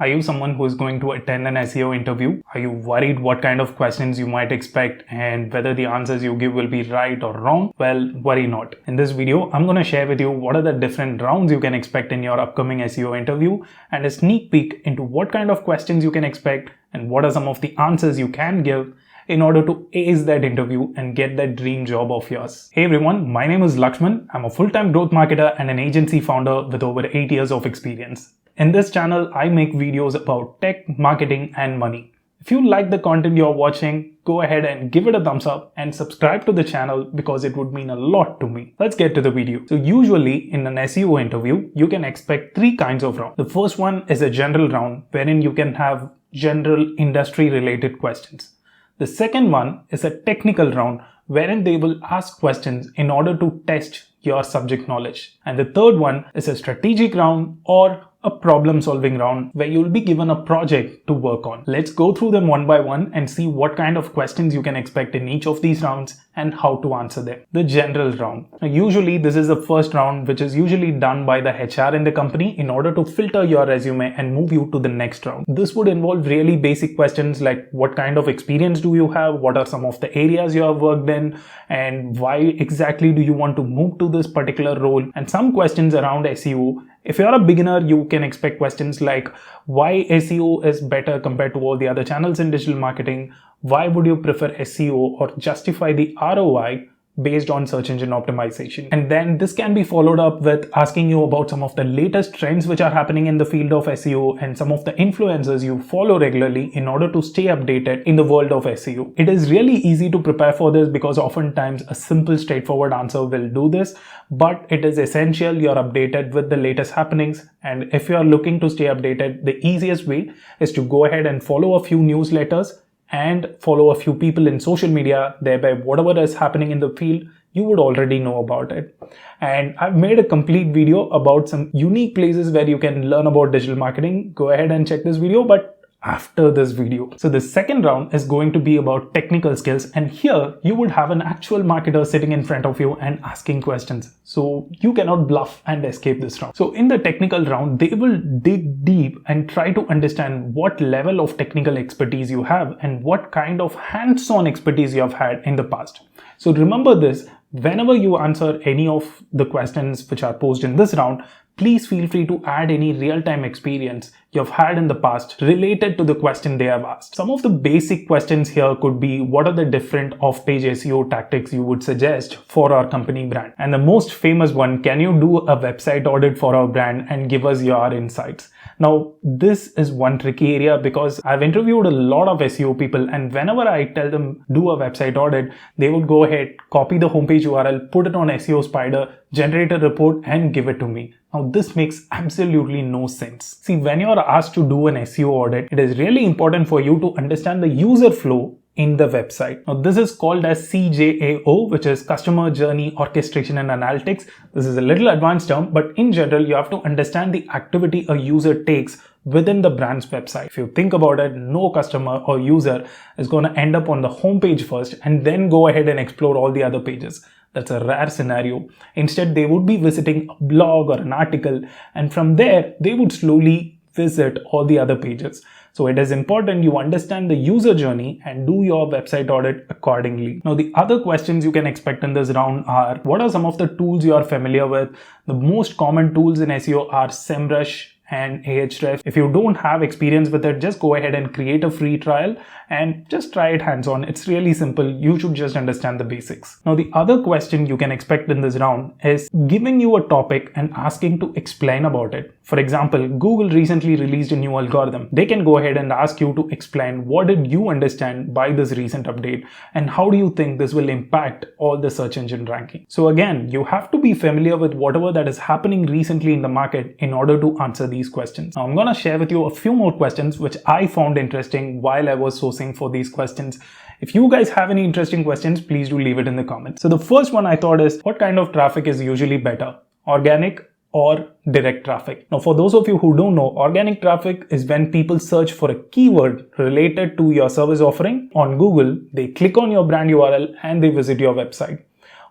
Are you someone who is going to attend an SEO interview? Are you worried what kind of questions you might expect and whether the answers you give will be right or wrong? Well, worry not. In this video, I'm going to share with you what are the different rounds you can expect in your upcoming SEO interview and a sneak peek into what kind of questions you can expect and what are some of the answers you can give in order to ace that interview and get that dream job of yours. Hey everyone, my name is Lakshman. I'm a full-time growth marketer and an agency founder with over 8 years of experience. In this channel, I make videos about tech, marketing, and money. If you like the content you're watching, go ahead and give it a thumbs up and subscribe to the channel because it would mean a lot to me. Let's get to the video. So usually in an SEO interview, you can expect three kinds of rounds. The first one is a general round wherein you can have general industry related questions. The second one is a technical round wherein they will ask questions in order to test your subject knowledge. And the third one is a strategic round or a problem-solving round where you'll be given a project to work on. Let's go through them one by one and see what kind of questions you can expect in each of these rounds and how to answer them. The general round. Now, usually this is the first round which is usually done by the HR in the company in order to filter your resume and move you to the next round. This would involve really basic questions like what kind of experience do you have, what are some of the areas you have worked in, and why exactly do you want to move to this particular role, and some questions around SEO. If you're a beginner, you can expect questions like why SEO is better compared to all the other channels in digital marketing, why would you prefer SEO, or justify the ROI based on search engine optimization. And then this can be followed up with asking you about some of the latest trends which are happening in the field of SEO and some of the influencers you follow regularly in order to stay updated in the world of SEO. It is really easy to prepare for this because oftentimes a simple straightforward answer will do this, but it is essential you're updated with the latest happenings. And if you are looking to stay updated, the easiest way is to go ahead and follow a few newsletters and follow a few people in social media, thereby whatever is happening in the field, you would already know about it. And I've made a complete video about some unique places where you can learn about digital marketing. Go ahead and check this video, but after this video. So the second round is going to be about technical skills, and here you would have an actual marketer sitting in front of you and asking questions. So you cannot bluff and escape this round. So in the technical round, they will dig deep and try to understand what level of technical expertise you have and what kind of hands-on expertise you have had in the past. So remember this, whenever you answer any of the questions which are posed in this round, please feel free to add any real-time experience you've had in the past related to the question they have asked. Some of the basic questions here could be what are the different off-page SEO tactics you would suggest for our company brand? And the most famous one, can you do a website audit for our brand and give us your insights? Now, this is one tricky area because I've interviewed a lot of SEO people, and whenever I tell them do a website audit, they would go ahead, copy the homepage URL, put it on SEO Spider, generate a report and give it to me. Now, this makes absolutely no sense. See, when you're asked to do an SEO audit, it is really important for you to understand the user flow in the website. Now, this is called as CJAO, which is Customer Journey Orchestration and Analytics. This is a little advanced term, but in general, you have to understand the activity a user takes within the brand's website. If you think about it, no customer or user is going to end up on the homepage first and then go ahead and explore all the other pages. That's a rare scenario. Instead, they would be visiting a blog or an article, and from there, they would slowly visit all the other pages. So it is important you understand the user journey and do your website audit accordingly. Now, the other questions you can expect in this round are, what are some of the tools you are familiar with? The most common tools in SEO are SEMrush and Ahrefs. If you don't have experience with it, just go ahead and create a free trial and just try it hands-on. It's really simple. You should just understand the basics. Now, the other question you can expect in this round is giving you a topic and asking to explain about it. For example, Google recently released a new algorithm. They can go ahead and ask you to explain what did you understand by this recent update and how do you think this will impact all the search engine ranking. So again, you have to be familiar with whatever that is happening recently in the market in order to answer these questions. Now, I'm going to share with you a few more questions which I found interesting while I was sourcing for these questions. If you guys have any interesting questions, please do leave it in the comments. So the first one I thought is, what kind of traffic is usually better? Organic or direct traffic? Now, for those of you who don't know, organic traffic is when people search for a keyword related to your service offering on Google, they click on your brand URL and they visit your website.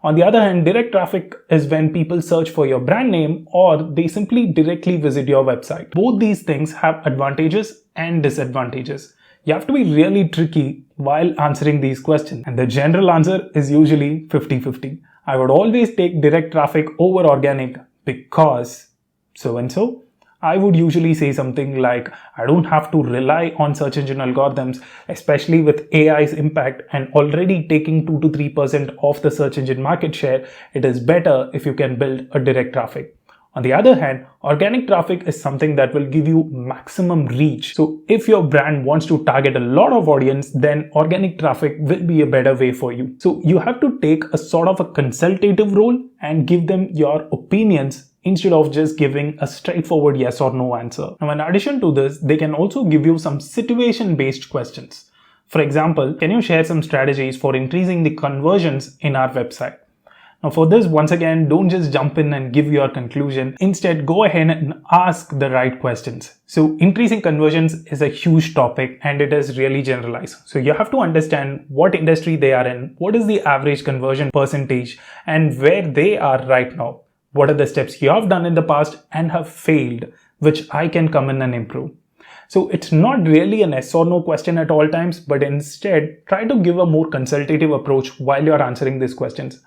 On the other hand, direct traffic is when people search for your brand name or they simply directly visit your website. Both these things have advantages and disadvantages. You have to be really tricky while answering these questions. And the general answer is usually 50-50. I would always take direct traffic over organic because so-and-so. I would usually say something like, I don't have to rely on search engine algorithms, especially with AI's impact and already taking 2 to 3% of the search engine market share. It is better if you can build a direct traffic. On the other hand, organic traffic is something that will give you maximum reach. So if your brand wants to target a lot of audience, then organic traffic will be a better way for you. So you have to take a sort of a consultative role and give them your opinions instead of just giving a straightforward yes or no answer. Now, in addition to this, they can also give you some situation-based questions. For example, can you share some strategies for increasing the conversions in our website? Now, for this, once again, don't just jump in and give your conclusion. Instead, go ahead and ask the right questions. So, increasing conversions is a huge topic and it is really generalized. So, you have to understand what industry they are in, what is the average conversion percentage, and where they are right now. What are the steps you have done in the past and have failed, which I can come in and improve. So it's not really an yes or no question at all times, but instead try to give a more consultative approach while you're answering these questions.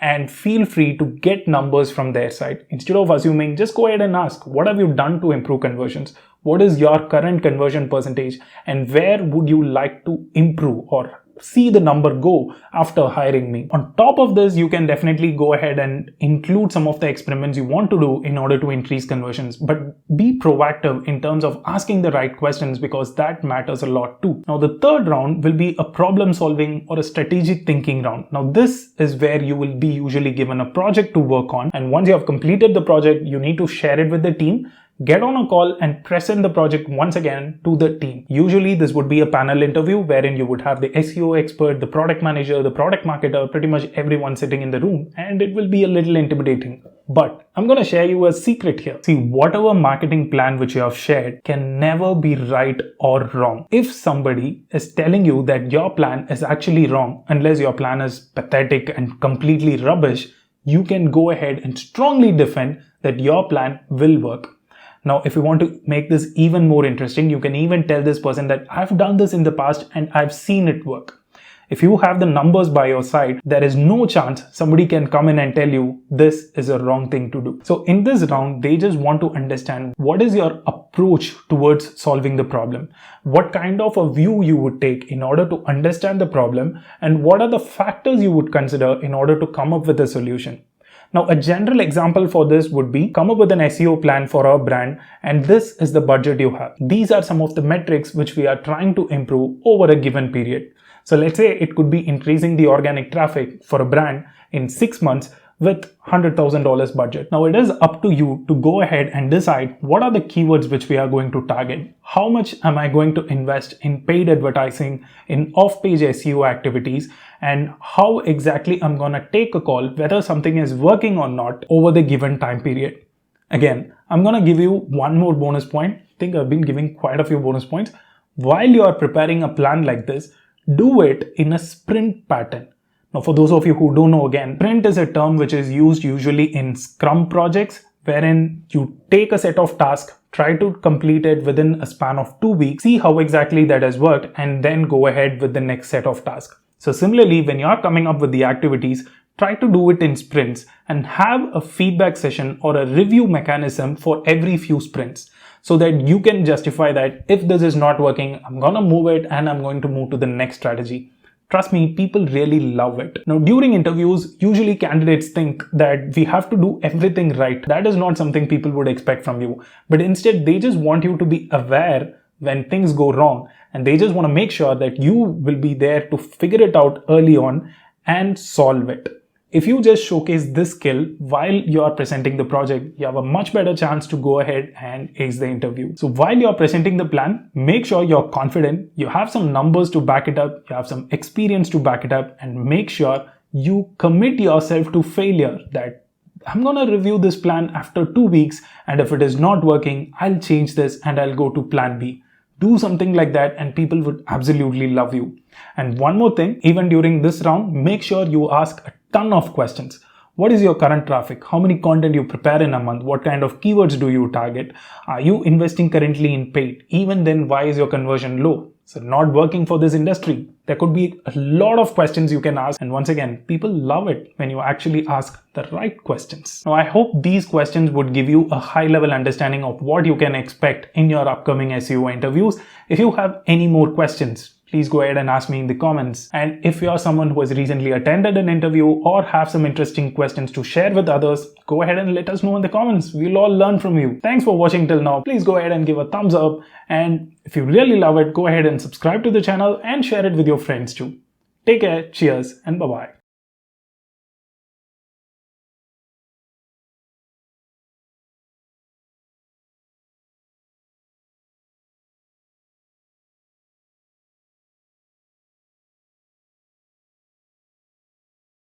And feel free to get numbers from their side. Instead of assuming, just go ahead and ask, what have you done to improve conversions? What is your current conversion percentage? And where would you like to improve or see the number go after hiring me? On top of this, you can definitely go ahead and include some of the experiments you want to do in order to increase conversions, but be proactive in terms of asking the right questions because that matters a lot too. Now, the third round will be a problem solving or a strategic thinking round. Now, this is where you will be usually given a project to work on, and once you have completed the project, you need to share it with the team. Get on a call and present the project once again to the team. Usually this would be a panel interview wherein you would have the SEO expert, the product manager, the product marketer, pretty much everyone sitting in the room, and it will be a little intimidating. But I'm going to share you a secret here. See, whatever marketing plan which you have shared can never be right or wrong. If somebody is telling you that your plan is actually wrong, unless your plan is pathetic and completely rubbish, you can go ahead and strongly defend that your plan will work. Now, if you want to make this even more interesting, you can even tell this person that I've done this in the past and I've seen it work. If you have the numbers by your side, there is no chance somebody can come in and tell you this is a wrong thing to do. So in this round, they just want to understand what is your approach towards solving the problem, what kind of a view you would take in order to understand the problem, and what are the factors you would consider in order to come up with a solution. Now, a general example for this would be come up with an SEO plan for our brand, and this is the budget you have. These are some of the metrics which we are trying to improve over a given period. So let's say it could be increasing the organic traffic for a brand in 6 months with $100,000 budget. Now it is up to you to go ahead and decide what are the keywords which we are going to target. How much am I going to invest in paid advertising, in off-page SEO activities, and how exactly I'm going to take a call whether something is working or not over the given time period. Again, I'm going to give you one more bonus point. I think I've been giving quite a few bonus points. While you are preparing a plan like this, do it in a sprint pattern. Now, for those of you who don't know, again, sprint is a term which is used usually in Scrum projects, wherein you take a set of tasks, try to complete it within a span of 2 weeks, see how exactly that has worked, and then go ahead with the next set of tasks. So similarly, when you're coming up with the activities, try to do it in sprints and have a feedback session or a review mechanism for every few sprints, so that you can justify that if this is not working, I'm going to move it and I'm going to move to the next strategy. Trust me, people really love it. Now, during interviews, usually candidates think that we have to do everything right. That is not something people would expect from you. But instead, they just want you to be aware when things go wrong. And they just want to make sure that you will be there to figure it out early on and solve it. If you just showcase this skill while you are presenting the project, you have a much better chance to go ahead and ace the interview. So while you are presenting the plan, make sure you're confident, you have some numbers to back it up, you have some experience to back it up, and make sure you commit yourself to failure, that I'm going to review this plan after 2 weeks, and if it is not working, I'll change this and I'll go to plan B. Do something like that and people would absolutely love you. And one more thing, even during this round, make sure you ask a ton of questions. What is your current traffic? How many content you prepare in a month? What kind of keywords do you target? Are you investing currently in paid? Even then, why is your conversion low? So not working for this industry. There could be a lot of questions you can ask. And once again, people love it when you actually ask the right questions. Now, I hope these questions would give you a high level understanding of what you can expect in your upcoming SEO interviews. If you have any more questions, please go ahead and ask me in the comments. And if you are someone who has recently attended an interview or have some interesting questions to share with others, go ahead and let us know in the comments. We'll all learn from you. Thanks for watching till now. Please go ahead and give a thumbs up. And if you really love it, go ahead and subscribe to the channel and share it with your friends too. Take care, cheers, and bye-bye.